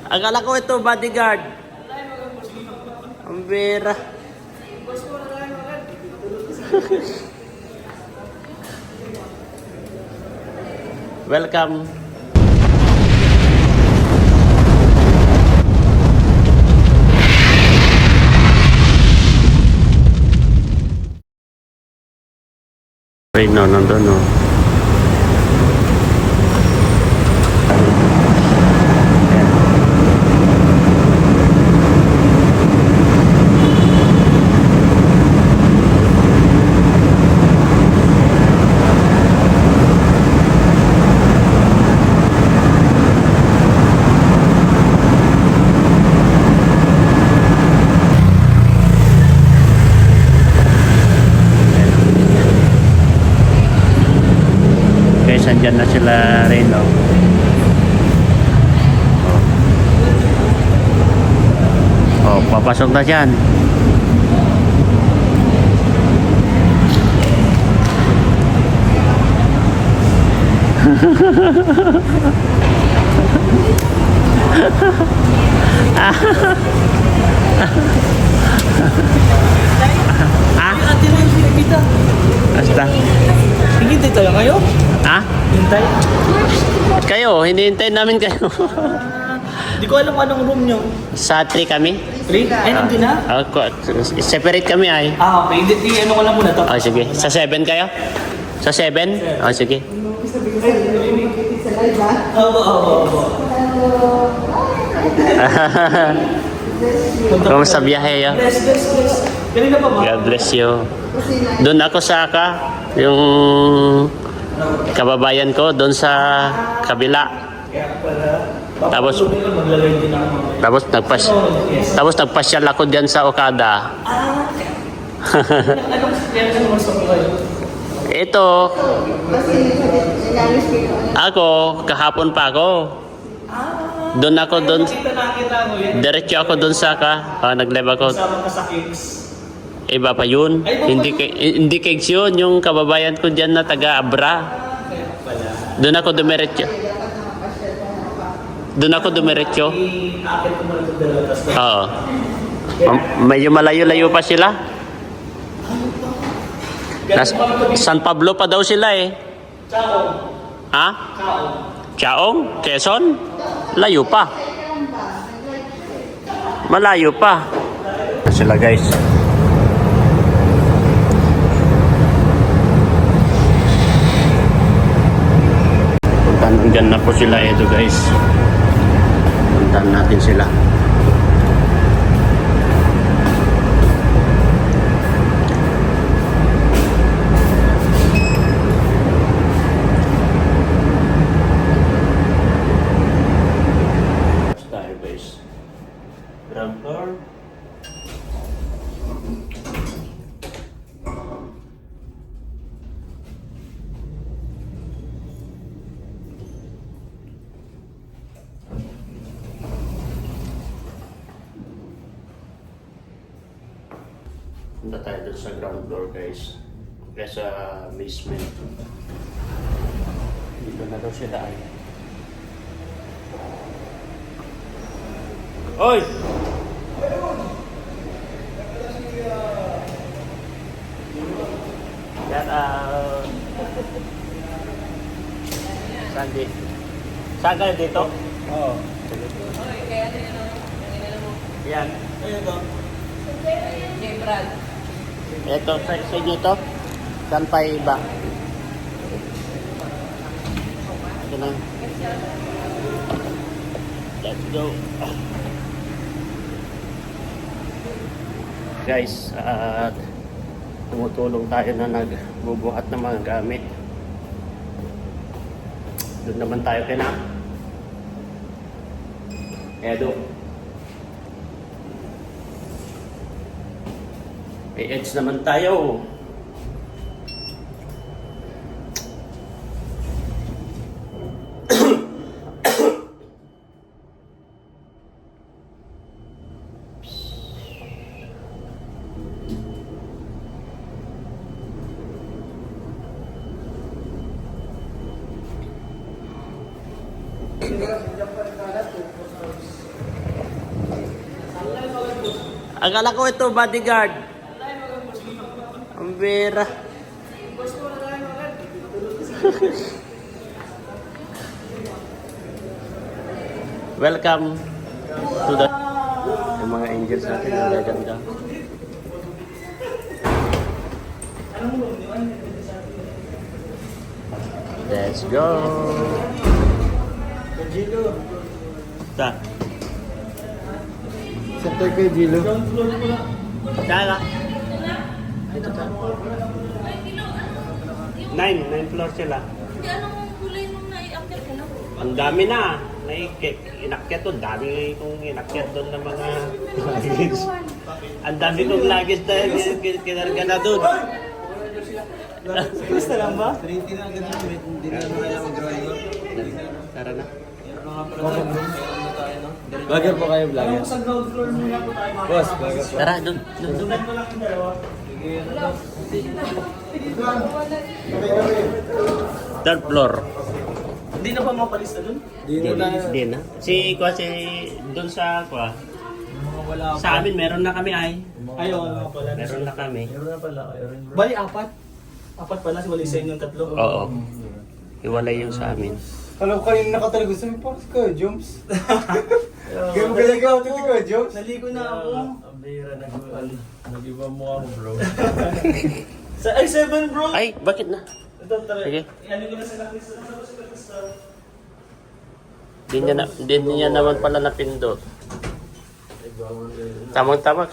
Akala ko ito bodyguard. Ang bira. Welcome. Ay, no, nandun, no. Andyan na sila rin, no? Oh, papasok na dyan. Basta. Hintay tayo ngayon? Ha? Hintay? Kayo, hinihintay namin kayo. Hindi ko alam anong room nyo. Sa 3 kami. 3? Ay, nandun na? Separate kami ay. Okay. Hindi, ano ko lang muna to. Oh, sige. Sa 7 kayo? Sa 7? Oh, sige. Oo. Kamusta biyahe yo? Bless. Kanina pa ba? God bless you. Doon ako sa yung kababayan ko doon sa kabila. Tapos nagpasyal ako diyan sa Okada. Anong gusto ko kayo? Ito ako kahapon pa ako. Doon ako doon. Diretso ako doon sa nag-live ako. Kasama ka sa Kings. Iba pa yun. Hindi Kings yun. Yung kababayan ko dyan na taga Abra. Doon ako dumiretso. Oo. Medyo malayo-layo pa sila. San Pablo pa daw sila eh. Chaong. Ha? Chaong? Quezon? Layo pa. Malayo pa. Sila guys. Puntahan na po sila ito guys. Puntahan natin sila. Tayo guys. Ground floor. Punta tayo dun sa ground floor guys. Kaya sa basement. Dito na daw siya daan. Oy! Shout out! Sandy. Saan kayo dito? Oo. Yan. Ayun to. Ito, sa inyo to? Saan pa iba? Ito na. Let's go. Guys, tumutulong tayo na nagbubuhat ng mga gamit. Doon naman tayo kina Edo. May edge naman tayo. Akala ko ito, bodyguard. Ang bira. Welcome to the... Yung mga angels natin, ang gaganda. Let's go! Gilo. Ta. Center kay Gilo. Tala. Ito ta. 9 floor sila. Hindi, anong kulay nung naiakyat ko na? Ang dami na. Inakyat doon. Dami kong inakyat doon ng mga luggage. Ang dami kong luggage dahil kinarga na doon. Gusto lang ba? Trinity na ganun. Hindi na kaya mag-drawing. Tara na. Vlogger po kayo, vlogger. Sa ground floor muna po tayo mga Boss, vlogger po. Tara, doon. Tignan mo lang yung dalawa. Third floor. Hindi na ba mapalista dun? Hindi na. Si doon sa Wala sa amin meron na kami ay. Ayaw, ano pala. Meron na kami. Meron na pala. Bali, apat. Apat pala, si Walisay yung tatlo. Oo. Hiwalay yung sa amin. Alam ko kanina nakatalago sa may parang ka, Joms. Kaya magaling ka, ito ka, Joms. Naligo na ako. Ang bihira, nag-iba mo ako, bro. Ay, 7 bro! Ay, bakit na? Ito, tara. Sige. Ano ko na sa nakis. Di niya naman pala napindot. Tamang-tama,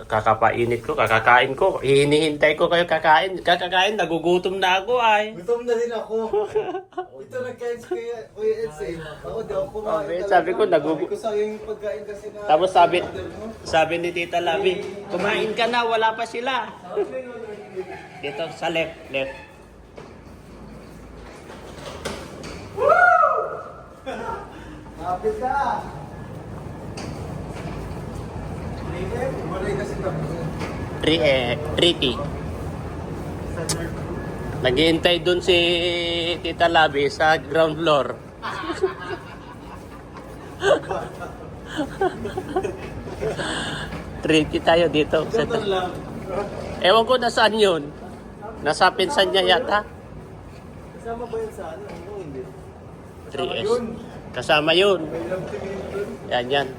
kakapainit ko, kakakain ko. Hinihintay ko kayo kakain. Kakakain, nagugutom na ako ay. Gutom na din ako. Ito nagkain si Kuya Eds eh. Ako di ako kumain. Okay, talaga. sabi ko, Sabi ko sa yung pagkain kasi na... Tapos sabi ni Tita Labi, kumain ka na, wala pa sila. Dito sa left. Kapit ka! Maray kasi ka. 3T. Naghihintay dun si Tita Labi sa ground floor. Tricky tayo dito. Ewan ko nasaan yun. Nasa pinsan niya yata. Kasama ba yun sa ano? Ano hindi? 3S. Kasama yun. Yan.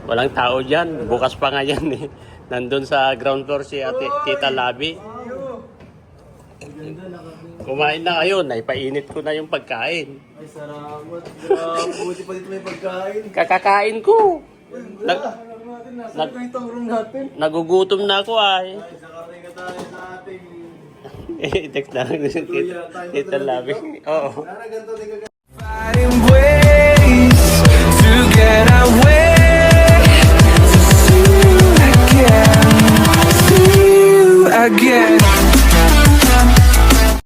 Walang tao dyan. Bukas pa nga yan eh. Nandun sa ground floor si Tita Labi. Kumain na ngayon. Naipainit ko na yung pagkain. Ay, salamat. Grabe, buti pa dito may pagkain. Kakakain ko. Nag... Nasaan ko itong room natin? Nagugutom na ako ay. Ay, sakaray ka tayo sa ating... Text na lang si Tita Labi. Oo. Nara, ganito din ka. Fighting with